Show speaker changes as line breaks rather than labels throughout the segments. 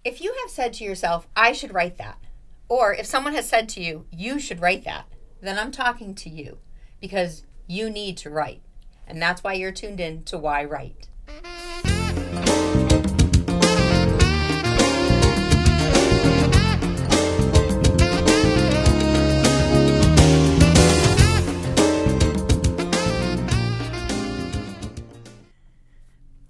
If you have said to yourself, I should write that, or if someone has said to you, you should write that, then I'm talking to you because you need to write. And that's why you're tuned in to Why Write.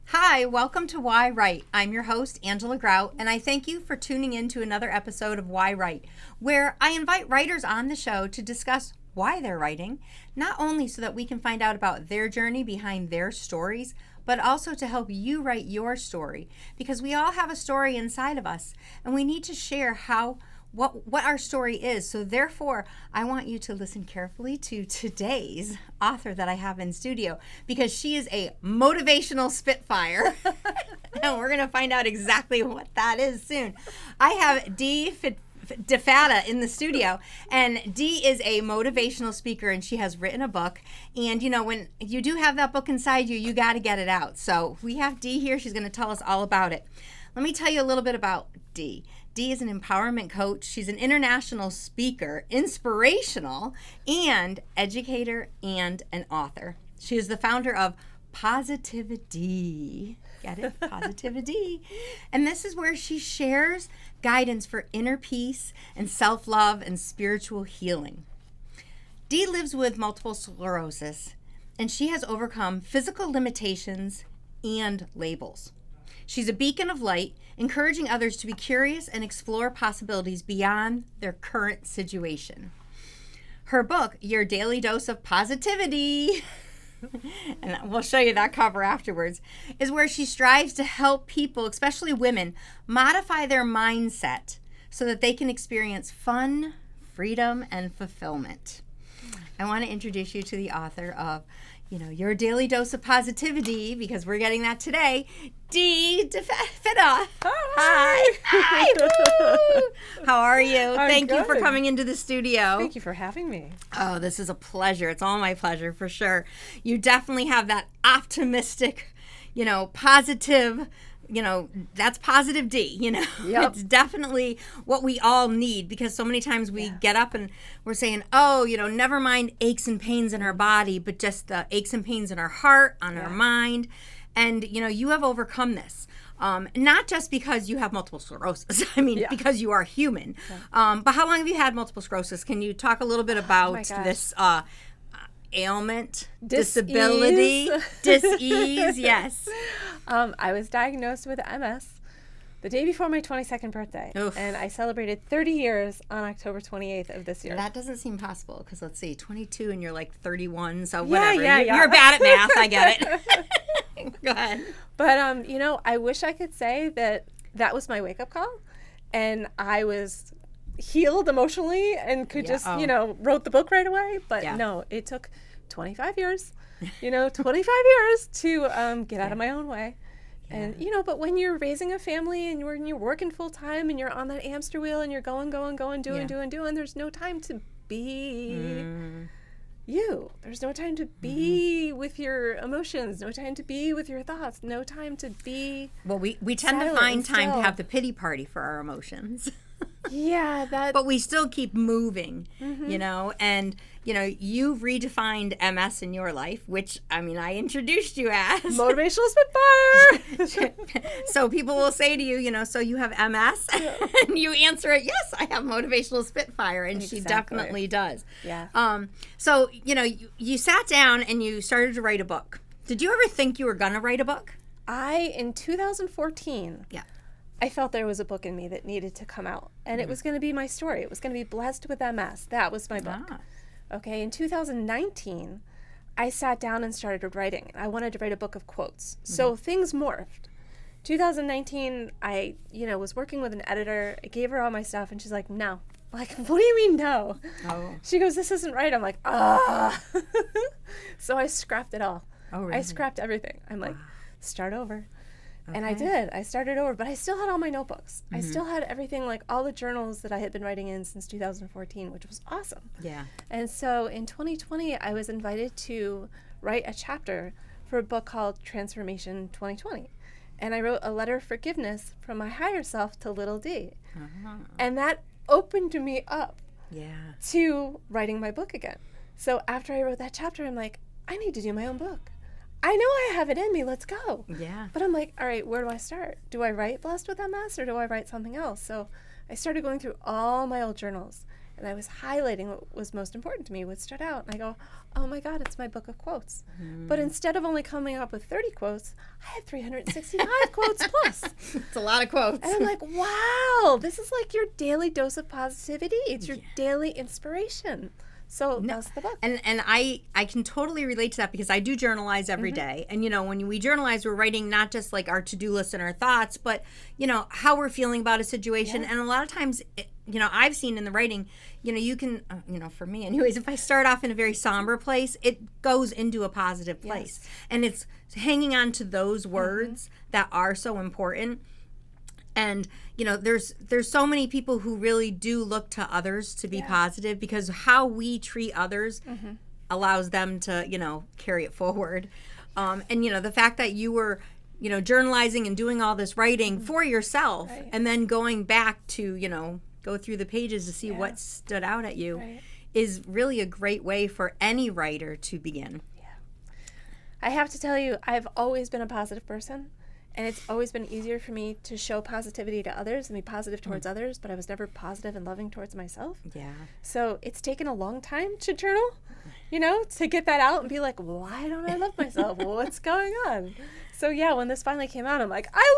Hi, welcome to Why Write. I'm your host, Angela Grout, and I thank you for tuning in to another episode of Why Write, where I invite writers on the show to discuss why they're writing, not only so that we can find out about their journey behind their stories, but also to help you write your story, because we all have a story inside of us, and we need to share what our story is. So therefore, I want you to listen carefully to today's author that I have in studio, because she is a motivational spitfire. And we're going to find out exactly what that is soon. I have Dee DiFatta in the studio, and Dee is a motivational speaker, and she has written a book. And you know, when you do have that book inside you, you got to get it out. So we have Dee here. She's going to tell us all about it. Let me tell you a little bit about Dee. Dee is an empowerment coach. She's an international speaker, inspirational, and educator, and an author. She is the founder of PositiviDEE. Get it? PositiviDEE. And this is where she shares guidance for inner peace and self-love and spiritual healing. Dee lives with multiple sclerosis, and she has overcome physical limitations and labels. She's a beacon of light, encouraging others to be curious and explore possibilities beyond their current situation. Her book, Your Daily Dose of PositiviDEE, and we'll show you that cover afterwards, is where she strives to help people, especially women, modify their mindset so that they can experience fun, freedom, and fulfillment. I want to introduce you to the author of Your Daily Dose of PositiviDEE, because we're getting that today, Dee DiFatta. Hi. How are you? Thank you for coming into the studio.
Thank you for having me.
Oh, this is a pleasure. It's all my pleasure, for sure. You definitely have that optimistic, positive, that's PositiviDEE,
Yep.
It's definitely what we all need, because so many times we get up and we're saying, never mind aches and pains in our body, but just the aches and pains in our heart, on our mind. And, you have overcome this. Not just because you have multiple sclerosis, because you are human. Yeah. But how long have you had multiple sclerosis? Can you talk a little bit about this ailment, disability, dis-ease? Yes.
I was diagnosed with MS the day before my 22nd birthday. Oof. And I celebrated 30 years on October 28th of this year.
That doesn't seem possible, because let's see, 22 and you're like 31, so whatever.
Yeah.
You're bad at math, I get it. Go ahead.
But, I wish I could say that was my wake-up call, and I was healed emotionally and could just, wrote the book right away. But no, it took 25 years, 25 years to get out of my own way. Yeah. And, but when you're raising a family and you're working full time and you're on that hamster wheel and you're going, doing, there's no time to be you. There's no time to be with your emotions, no time to be with your thoughts, no time to be.
Well, we tend to find time to have the pity party for our emotions.
Yeah,
but we still keep moving, and you've redefined MS in your life, which I introduced you as
Motivational Spitfire.
So people will say to you, so you have MS, and you answer it, yes, I have Motivational Spitfire, and She definitely does.
Yeah.
So you sat down and you started to write a book. Did you ever think you were gonna write a book?
In 2014. Yeah. I felt there was a book in me that needed to come out, and it was going to be my story. It was going to be Blessed with MS. That was my book. Okay, in 2019, I sat down and started writing. I wanted to write a book of quotes. So things morphed. 2019, I, was working with an editor. I gave her all my stuff, and she's like, no. I'm like, what do you mean no? Oh. She goes, this isn't right. I'm like, ah. So I scrapped it all. Oh, really? I scrapped everything. I'm like, start over. Okay. And I did. I started over, but I still had all my notebooks. I still had everything, like all the journals that I had been writing in since 2014, which was awesome. Yeah. And so in 2020, I was invited to write a chapter for a book called Transformation 2020. And I wrote a letter of forgiveness from my higher self to little D.
Uh-huh.
And that opened me up
Yeah.
to writing my book again. So after I wrote that chapter, I'm like, I need to do my own book. I know I have it in me. Let's go.
Yeah.
But I'm like, all right, where do I start? Do I write Blessed with MS or do I write something else? So I started going through all my old journals, and I was highlighting what was most important to me, what stood out. And I go, oh my God, it's my book of quotes. But instead of only coming up with 30 quotes, I had 365 quotes plus.
It's a lot of quotes.
And I'm like, wow, this is like your daily dose of positivity. It's your daily inspiration. So that's the book.
And I can totally relate to that because I do journalize every day. And, when we journalize, we're writing not just like our to-do list and our thoughts, but, how we're feeling about a situation. Yeah. And a lot of times, I've seen in the writing, you can, for me anyways, if I start off in a very somber place, it goes into a positive place. Yes. And it's hanging on to those words that are so important. And, there's so many people who really do look to others to be positive because how we treat others allows them to, carry it forward. And, the fact that you were, journalizing and doing all this writing for yourself and then going back to, go through the pages to see what stood out at you is really a great way for any writer to begin.
Yeah. I have to tell you, I've always been a positive person. And it's always been easier for me to show positivity to others and be positive towards others, but I was never positive and loving towards myself.
Yeah.
So it's taken a long time to journal, to get that out and be like, why don't I love myself? What's going on? So yeah, when this finally came out, I'm like, I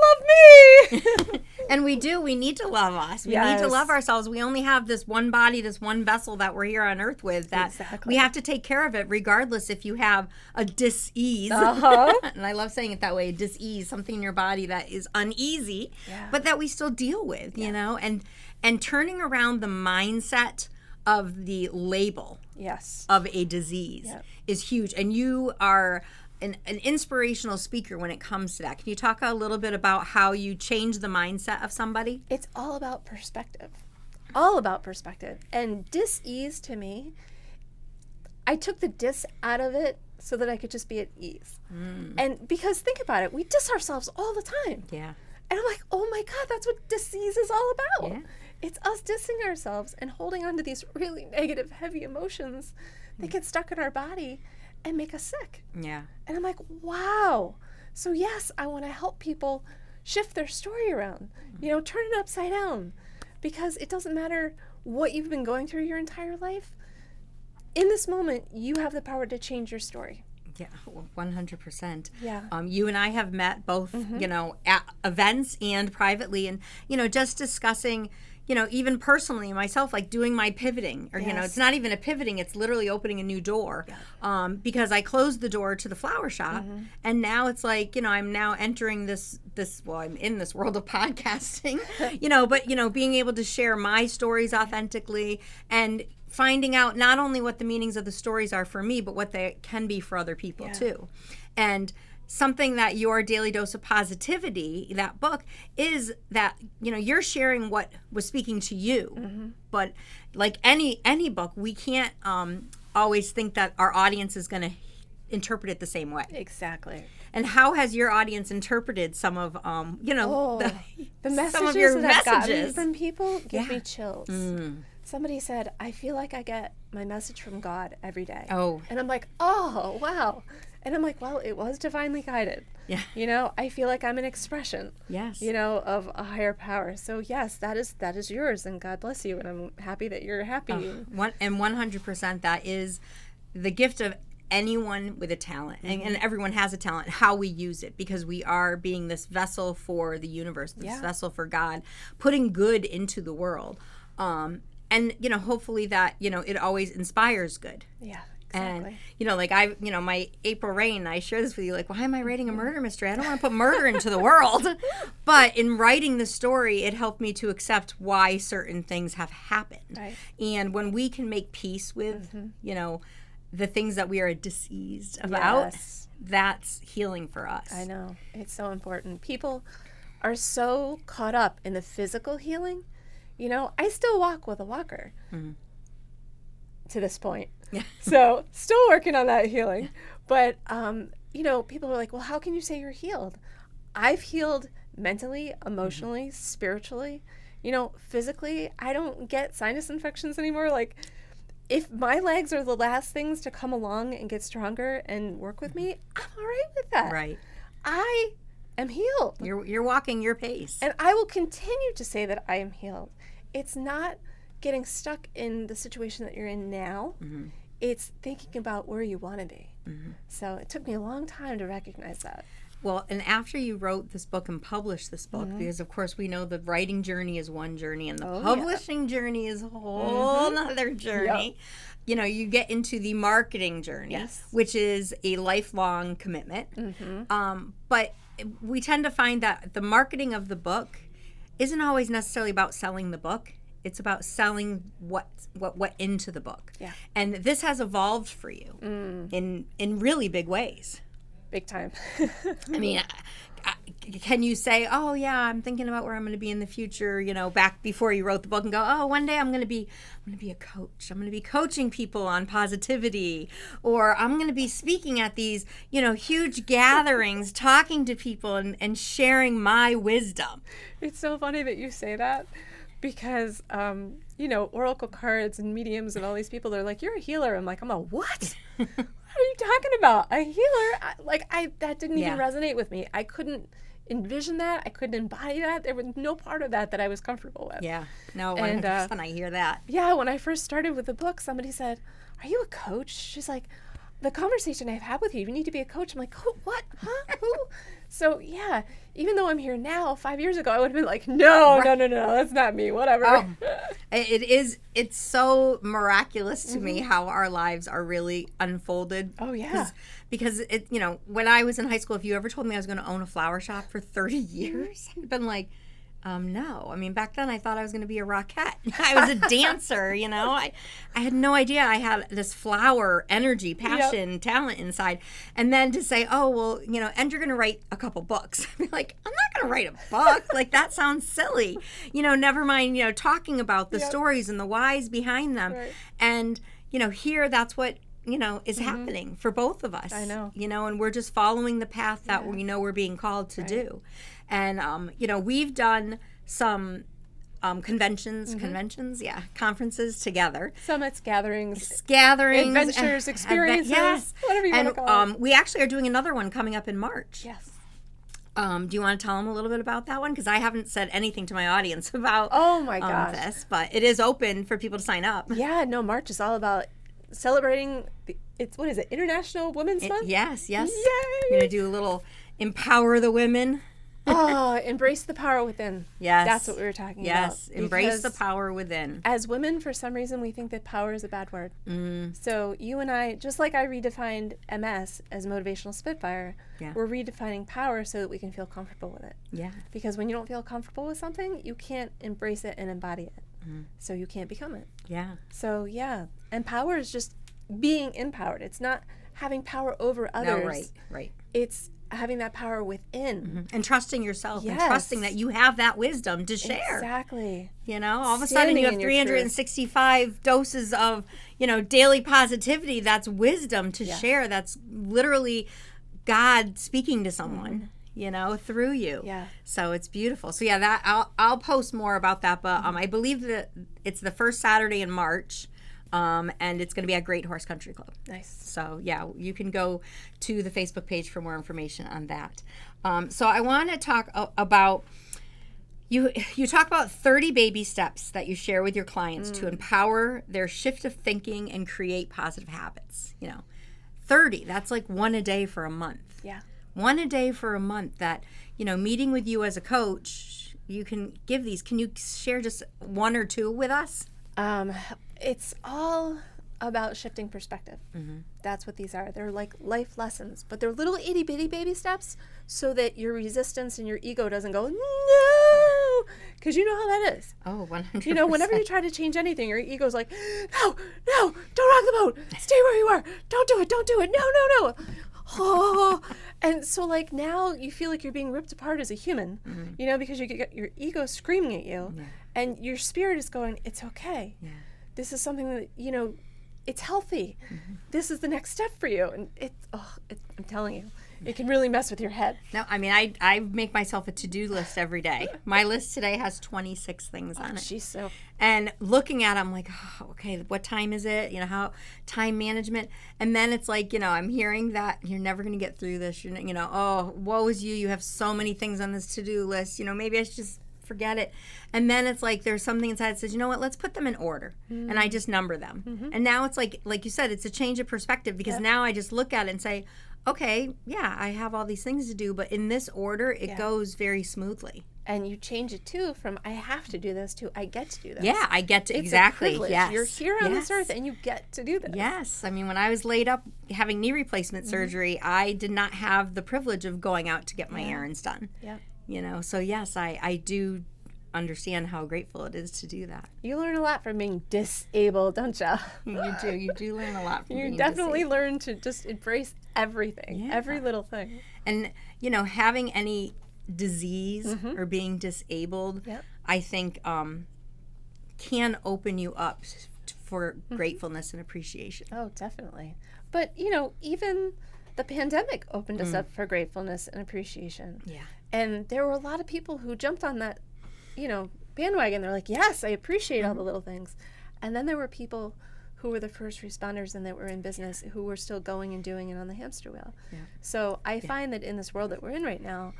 love me!
And we do. We need to love us. We need to love ourselves. We only have this one body, this one vessel that we're here on earth with that we have to take care of it regardless if you have a dis-ease. And I love saying it that way, dis-ease, something in your body that is uneasy, but that we still deal with, and turning around the mindset of the label of a disease is huge. And you are an inspirational speaker when it comes to that. Can you talk a little bit about how you change the mindset of somebody?
It's all about perspective. All about perspective. And dis-ease to me, I took the dis out of it so that I could just be at ease. And because think about it, we diss ourselves all the time.
Yeah.
And I'm like, oh my God, that's what dis-ease is all about. Yeah. It's us dissing ourselves and holding on to these really negative, heavy emotions that get stuck in our body and make us sick.
Yeah.
And I'm like, wow. So yes, I want to help people shift their story around, turn it upside down, because it doesn't matter what you've been going through your entire life. In this moment, you have the power to change your story.
Yeah, 100%.
Yeah.
You and I have met both, at events and privately, and, just discussing, even personally myself, like doing my pivoting, or, it's not even a pivoting, it's literally opening a new door, because I closed the door to the flower shop, and now it's like, I'm now entering this, I'm in this world of podcasting, but, being able to share my stories authentically and finding out not only what the meanings of the stories are for me, but what they can be for other people too. And something that your Daily Dose of Positivity, that book, is that, you're sharing what was speaking to you. But like any book, we can't always think that our audience is going to interpret it the same way.
Exactly.
And how has your audience interpreted some of,
the messages
some of your
that I've
messages
gotten from people give me chills. Somebody said, I feel like I get my message from God every day.
Oh.
And I'm like, oh, wow. And I'm like, well, it was divinely guided.
Yeah.
I feel like I'm an expression.
Yes.
Of a higher power. So yes, that is yours, and God bless you. And I'm happy that you're happy.
And 100%, that is the gift of anyone with a talent, and everyone has a talent, how we use it, because we are being this vessel for the universe, this vessel for God, putting good into the world. And, hopefully that, it always inspires good.
Yeah, exactly.
And, like my April Rain, I share this with you, like, why am I writing a murder mystery? I don't want to put murder into the world. But in writing the story, it helped me to accept why certain things have happened.
Right.
And when we can make peace with, the things that we are diseased about, that's healing for us.
I know. It's so important. People are so caught up in the physical healing. I still walk with a walker to this point.
Yeah.
So still working on that healing. But, people are like, well, how can you say you're healed? I've healed mentally, emotionally, spiritually, physically. I don't get sinus infections anymore. Like, if my legs are the last things to come along and get stronger and work with me, I'm all right with that.
Right.
I am healed.
You're walking your pace.
And I will continue to say that I am healed. It's not getting stuck in the situation that you're in now. Mm-hmm. It's thinking about where you want to be. Mm-hmm. So it took me a long time to recognize that.
Well, and after you wrote this book and published this book, because of course we know the writing journey is one journey and the publishing journey is a whole other journey. Yep. You get into the marketing journey, which is a lifelong commitment. Mm-hmm. But we tend to find that the marketing of the book isn't always necessarily about selling the book. It's about selling what went into the book. Yeah. And this has evolved for you in really big ways.
Big time.
I mean, can you say, oh yeah, I'm thinking about where I'm going to be in the future, back before you wrote the book, and go, oh, one day I'm going to be a coach. I'm going to be coaching people on PositiviDEE, or I'm going to be speaking at these, huge gatherings, talking to people and sharing my wisdom.
It's so funny that you say that, because oracle cards and mediums and all these people, they're like, you're a healer. I'm like, I'm a what? What are you talking about? A healer? That didn't even resonate with me. I couldn't envision that. I couldn't embody that. There was no part of that I was comfortable with.
Yeah. No, 100%. I hear that.
Yeah. When I first started with the book, somebody said, are you a coach? She's like, the conversation I've had with you need to be a coach. I'm like, who? What? Huh? Who? So, yeah, even though I'm here now, 5 years ago, I would have been like, no, that's not me, whatever. Oh,
it's so miraculous to me how our lives are really unfolded.
Oh, yeah.
Because when I was in high school, if you ever told me I was going to own a flower shop for 30 years, I'd been like, no. I mean, back then I thought I was going to be a rockette. I was a dancer, I had no idea I had this flower energy, passion, talent inside. And then to say, oh, well, and you're going to write a couple books. I'd be like, I'm not going to write a book. Like, that sounds silly. Never mind, talking about the stories and the whys behind them. Right. And, here that's what, is happening for both of us.
I know.
And we're just following the path that we know we're being called to do. And, we've done some conferences together.
Summits, gatherings, adventures, experiences, whatever you want to call it.
We actually are doing another one coming up in March.
Yes.
Do you want to tell them a little bit about that one? Because I haven't said anything to my audience about this, but it is open for people to sign up.
Yeah, no, March is all about celebrating, International Women's Month?
Yes.
Yay!
We're going to do a little empower the women.
Embrace the power within.
Yes.
That's what we were talking about.
Yes, embrace the power within.
As women, for some reason, we think that power is a bad word. So you and I, just like I redefined MS as Motivational Spitfire, we're redefining power so that we can feel comfortable with it.
Yeah.
Because when you don't feel comfortable with something, you can't embrace it and embody it. So you can't become it.
Yeah.
So, and power is just being empowered. It's not having power over others.
No, right.
It's having that power within.
And trusting yourself and trusting that you have that wisdom to share.
Exactly.
All of a sudden you have 365 doses of, daily positivity. That's wisdom to share. That's literally God speaking to someone. Through you.
Yeah.
So it's beautiful. So that I'll post more about that. But I believe that it's the first Saturday in March, and it's going to be at Great Horse Country Club.
Nice.
So you can go to the Facebook page for more information on that. So I want to talk about you talk about 30 baby steps that you share with your clients to empower their shift of thinking and create positive habits. 30. That's like one a day for a month.
Yeah.
One a day for a month that, meeting with you as a coach, you can give these. Can you share just one or two with us?
It's all about shifting perspective. That's what these are. They're like life lessons, but they're little itty bitty baby steps so that your resistance and your ego doesn't go, no, because you know how that is.
Oh, 100%.
Whenever you try to change anything, your ego's like, no, don't rock the boat. Stay where you are. Don't do it. No. Oh, and so now you feel like you're being ripped apart as a human, because you get your ego screaming at you, and your spirit is going, it's okay. Yeah. This is something that, it's healthy. This is the next step for you. And I'm telling you, It can really mess with your head.
No, I mean, I make myself a to-do list every day. My list today has 26 things on it.
Jeez,
And looking at it, I'm like, oh, okay, what time is it? You know, how time management. And then it's like, you know, I'm hearing that you're never going to get through this. You know, oh, woe is you. You have so many things on this to-do list. You know, maybe I should just forget it. And then it's like there's something inside that says, you know what, let's put them in order. And I just number them. And now it's like you said, it's a change of perspective, because now I just look at it and say, okay, yeah, I have all these things to do, but in this order, it goes very smoothly.
And you change it too from I have to do this to I get to do this.
Yeah, I get to,
it's
exactly.
A privilege.
Yes.
You're here on this earth and you get to do this.
Yes. I mean, when I was laid up having knee replacement surgery, I did not have the privilege of going out to get my errands done.
Yeah.
You know, so yes, I do understand how grateful it is to do that.
You learn a lot from being disabled, don't you?
You do learn a lot from being
You definitely
disabled.
learn to just embrace everything, every little thing.
And, you know, having any disease or being disabled, I think can open you up for gratefulness and appreciation.
Oh, definitely. But, you know, even the pandemic opened us up for gratefulness and appreciation.
Yeah.
And there were a lot of people who jumped on that, you know, bandwagon. They're like, yes, I appreciate all the little things. And then there were people who were the first responders and that were in business who were still going and doing it on the hamster wheel. Yeah. So I find that in this world that we're in right now,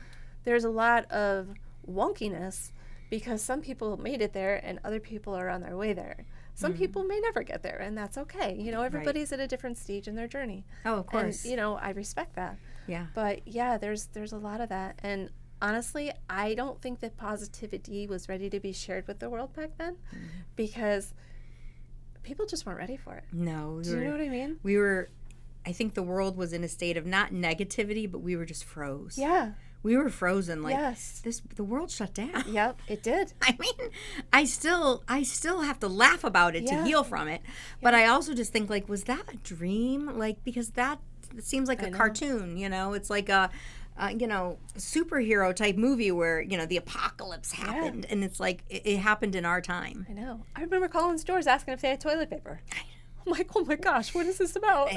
there's a lot of wonkiness because some people made it there and other people are on their way there. Some people may never get there, and that's okay. You know, everybody's at a different stage in their journey.
Oh, of course.
And, you know, I respect that.
Yeah.
But, yeah, there's a lot of that. And honestly, I don't think that PositiviDEE was ready to be shared with the world back then because people just weren't ready for it.
No.
Do you know what I mean?
We were, I think the world was in a state of not negativity, but we were just froze.
Yeah.
We were frozen, like
yes.
the world shut down.
Yep, it did.
I mean, I still have to laugh about it to heal from it. But I also just think, like, was that a dream? Like, because that seems like a cartoon, you know? It's like a you know, superhero type movie where, you know, the apocalypse happened and it's like it happened in our time.
I know. I remember calling stores asking if they had toilet paper. I'm like, oh my gosh, what is this about?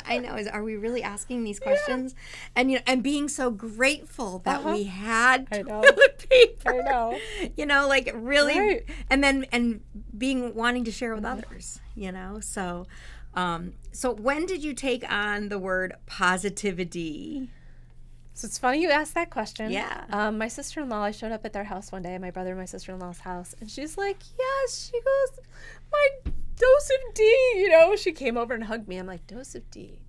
I know. Are we really asking these questions? And, you know, and being so grateful that we had toilet paper.
I know.
You know, like really, and being wanting to share with others. You know, so when did you take on the word PositiviDEE?
So it's funny you asked that question.
Yeah.
My sister-in-law, I showed up at their house one day, my brother and my sister-in-law's house, and she's like, yes, she goes, my dose of D, you know, she came over and hugged me. I'm like, dose of D.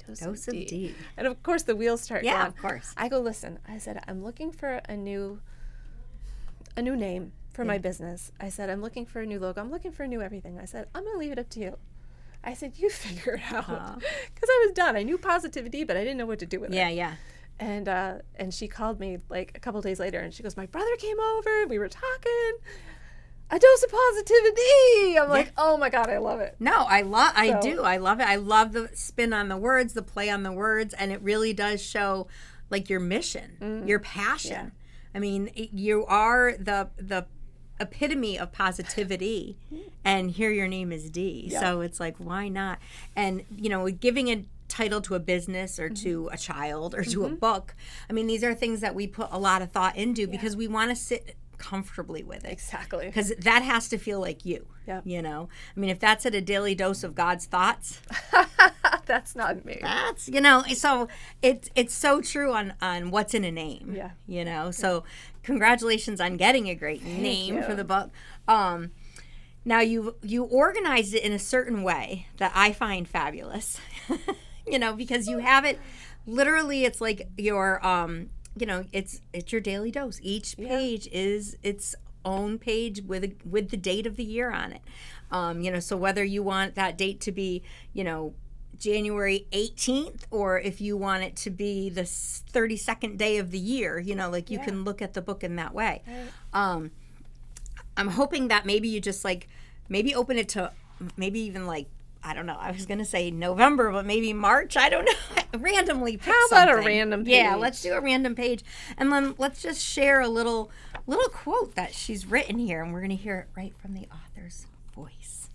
And of course the wheels start going.
Yeah, of course.
I go, listen, I said, I'm looking for a new name for my business. I said, I'm looking for a new logo. I'm looking for a new everything. I said, I'm going to leave it up to you. I said, you figure it out. Because I was done. I knew PositiviDEE, but I didn't know what to do with it.
Yeah.
And she called me like a couple days later and she goes, my brother came over, we were talking, a dose of PositiviDEE. I'm like, oh my God, I love it.
No, I love it. I love the spin on the words, the play on the words, and it really does show like your mission, your passion. Yeah. I mean, you are the epitome of positivity, and here your name is Dee. Yeah. So it's like, why not? And, you know, giving a title to a business or to a child or to a book, I mean, these are things that we put a lot of thought into because we want to sit comfortably with it.
Exactly.
Because that has to feel like you.
Yep.
You know? I mean, if that's at a daily dose of God's thoughts.
That's not me.
That's, you know, so it's so true on what's in a name.
Yeah.
You know? So congratulations on getting a great name for the book. Now you organized it in a certain way that I find fabulous. You know, because you have it literally, it's like your you know, it's your daily dose. Each page is its own page with the date of the year on it. You know, so whether you want that date to be, you know, January 18th, or if you want it to be the 32nd day of the year, you know, like you can look at the book in that way. Right. I'm hoping that maybe you just like, maybe open it to maybe even like, I don't know, I was going to say November, but maybe March. I don't know. Randomly pick
How about
something.
a random page?
Yeah, let's do a random page. And then let's just share a little quote that she's written here, and we're going to hear it right from the author's voice.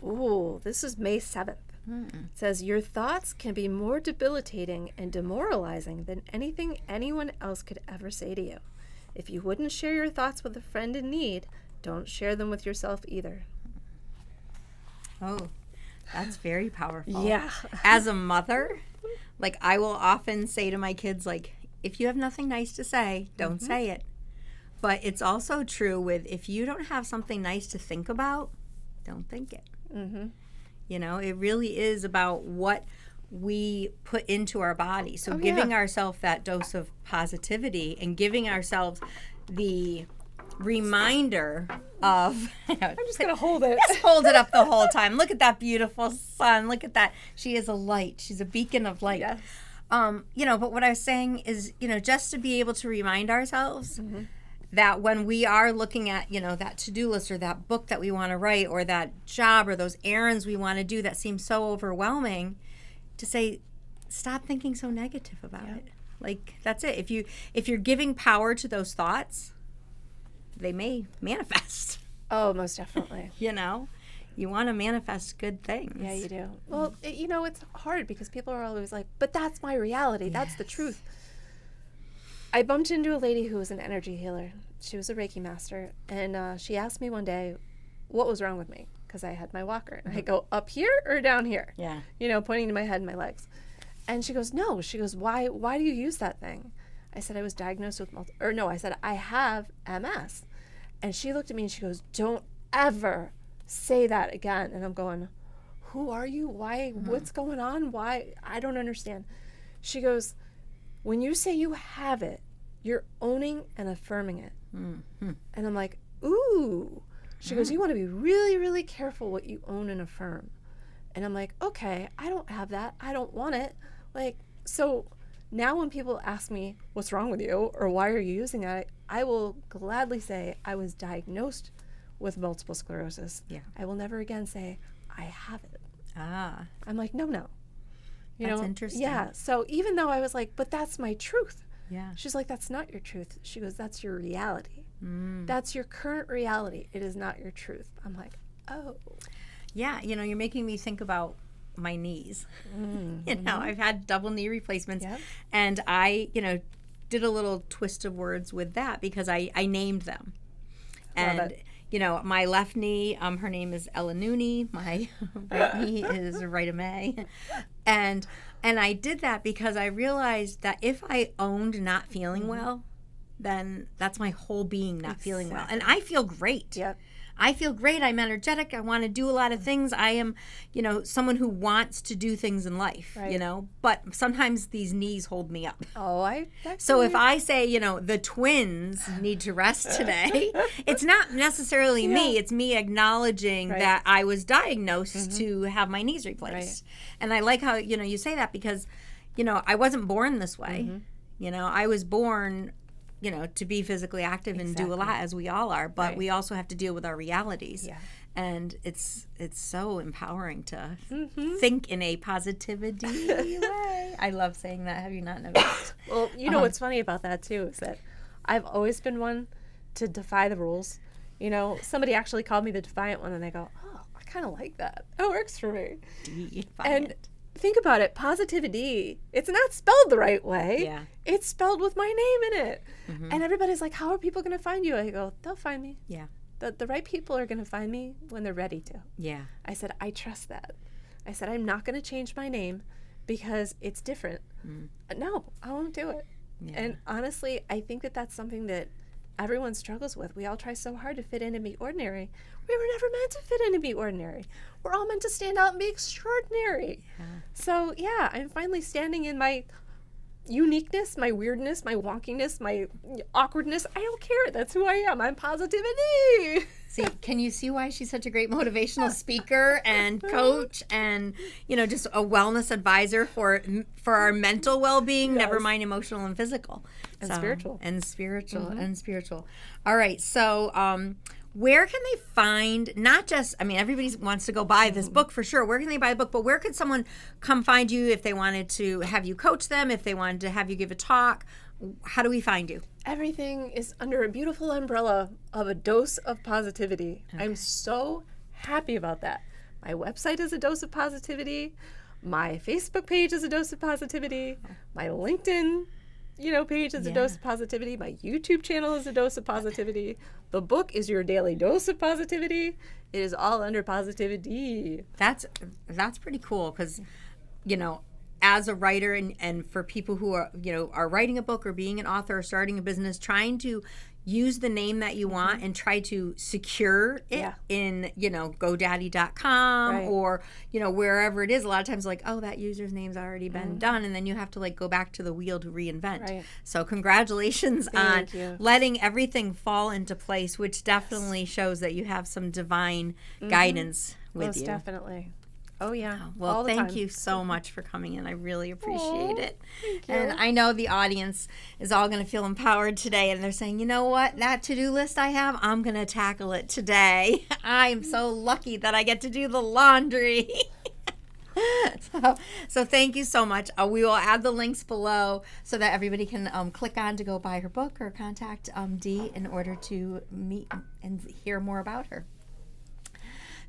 Ooh, this is May 7th. It says, your thoughts can be more debilitating and demoralizing than anything anyone else could ever say to you. If you wouldn't share your thoughts with a friend in need, don't share them with yourself either.
Oh, that's very powerful.
Yeah.
As a mother, like, I will often say to my kids, like, if you have nothing nice to say, don't say it. But it's also true with, if you don't have something nice to think about, don't think it. You know, it really is about what we put into our body. So giving ourselves that dose of positivity and giving ourselves the reminder of...
I'm just going to hold it.
Just hold it up the whole time. Look at that beautiful sun. Look at that. She is a light. She's a beacon of light.
Yes.
You know, but what I was saying is, you know, just to be able to remind ourselves that when we are looking at, you know, that to-do list or that book that we want to write or that job or those errands we want to do that seem so overwhelming, to say, stop thinking so negative about it. Like, that's it. If you're giving power to those thoughts, they may manifest.
Oh, most definitely.
You know, you want to manifest good things.
Yeah, you do. Well, you know, it's hard because people are always like, but that's my reality. That's the truth. I bumped into a lady who was an energy healer. She was a Reiki master. And she asked me one day what was wrong with me because I had my walker. And I go, up here or down here?
Yeah.
You know, pointing to my head and my legs. And she goes, no. She goes, why do you use that thing? I said, I was diagnosed with I said, I have MS. And she looked at me and she goes, don't ever say that again. And I'm going, who are you? Why? What's going on? Why? I don't understand. She goes, when you say you have it, you're owning and affirming it. And I'm like, ooh. She goes, you want to be really, really careful what you own and affirm. And I'm like, okay, I don't have that. I don't want it. Like, so now when people ask me, what's wrong with you? Or why are you using that? I will gladly say I was diagnosed with multiple sclerosis. Yeah. I will never again say, I have it. I'm like, no.
That's interesting.
Yeah. So even though I was like, but that's my truth.
Yeah.
She's like, that's not your truth. She goes, that's your reality. That's your current reality. It is not your truth. I'm like, oh.
Yeah. You know, you're making me think about my knees. You know, I've had double knee replacements. Yep. And I, you know, did a little twist of words with that because I named them. And, you know, my left knee, her name is Ella Nooney. My right knee is Rita May. And I did that because I realized that if I owned not feeling well, then that's my whole being not feeling well. And I feel great.
Yep.
I feel great. I'm energetic. I want to do a lot of things. I am, you know, someone who wants to do things in life, you know, but sometimes these knees hold me up.
Oh,
So if I say, you know, the twins need to rest today, it's not necessarily me. It's me acknowledging that I was diagnosed to have my knees replaced. And I like how, you know, you say that because, you know, I wasn't born this way. You know, I was born, you know, to be physically active and do a lot, as we all are, but we also have to deal with our realities. Yeah. And it's so empowering to think in a PositiviDEE way. I love saying that. Have you not noticed?
Well, you know what's funny about that, too, is that I've always been one to defy the rules. You know, somebody actually called me the defiant one, and I go, oh, I kind of like that. That works for me.
Defiant.
And think about it, PositiviDEE, it's not spelled the right way.
Yeah.
It's spelled with my name in it. And everybody's like, how are people going to find you? I go, they'll find me.
Yeah.
The right people are going to find me when they're ready to.
Yeah.
I said, I trust that. I said, I'm not going to change my name because it's different. No, I won't do it. Yeah. And honestly, I think that that's something that everyone struggles with. We all try so hard to fit in and be ordinary. We were never meant to fit in and be ordinary. We're all meant to stand out and be extraordinary. Yeah. So, yeah, I'm finally standing in my uniqueness, my weirdness, my wonkiness, my awkwardness. I don't care. That's who I am. I'm PositiviDEE.
See, can you see why she's such a great motivational speaker and coach and, you know, just a wellness advisor for our mental well-being, never mind emotional and physical.
And spiritual.
And spiritual, and spiritual. All right, so where can they find, not just, I mean, everybody wants to go buy this book for sure. Where can they buy the book? But where could someone come find you if they wanted to have you coach them, if they wanted to have you give a talk? How do we find you?
Everything is under a beautiful umbrella of a dose of positivity. Okay. I'm so happy about that. My website is A Dose of Positivity. My Facebook page is A Dose of Positivity. My LinkedIn, page is A Dose of Positivity. My YouTube channel is A Dose of Positivity. The book is Your Daily Dose of Positivity. It is all under PositiviDEE.
That's pretty cool because, as a writer and for people who are writing a book or being an author or starting a business, trying to use the name that you want and try to secure it in, GoDaddy.com or, wherever it is. A lot of times like, oh, that user's name's already been done. And then you have to like go back to the wheel to reinvent. Right. So congratulations on letting everything fall into place, which definitely shows that you have some divine guidance with you.
Most definitely. Oh, yeah.
Well, thank you so much for coming in. I really appreciate it.
Thank you.
And I know the audience is all going to feel empowered today. And they're saying, you know what? That to-do list I have, I'm going to tackle it today. I'm so lucky that I get to do the laundry. So thank you so much. We will add the links below so that everybody can click on to go buy her book or contact Dee in order to meet and hear more about her.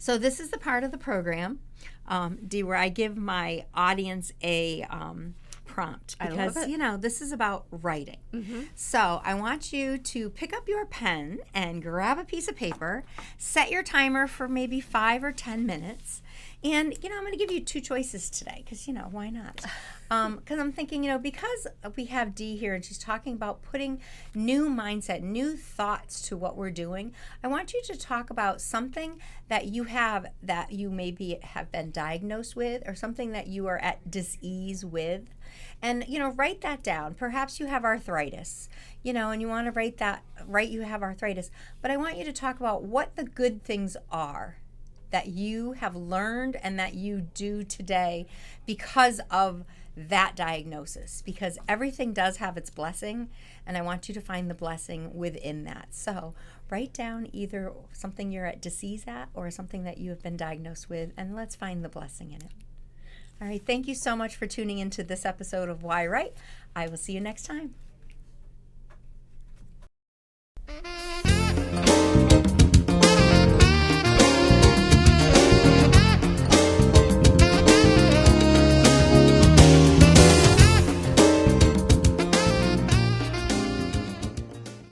So this is the part of the program, Dee, where I give my audience a prompt because, this is about writing. So I want you to pick up your pen and grab a piece of paper, set your timer for maybe 5 or 10 minutes. And, I'm going to give you 2 choices today because, why not? Because I'm thinking, because we have Dee here and she's talking about putting new mindset, new thoughts to what we're doing, I want you to talk about something that you have that you maybe have been diagnosed with or something that you are at dis-ease with. And, write that down. Perhaps you have arthritis, and you want to write you have arthritis. But I want you to talk about what the good things are that you have learned and that you do today because of that diagnosis, because everything does have its blessing, and I want you to find the blessing within that. So write down either something you're at disease at or something that you have been diagnosed with, and let's find the blessing in it. All right, thank you so much for tuning into this episode of Why Write. I will see you next time.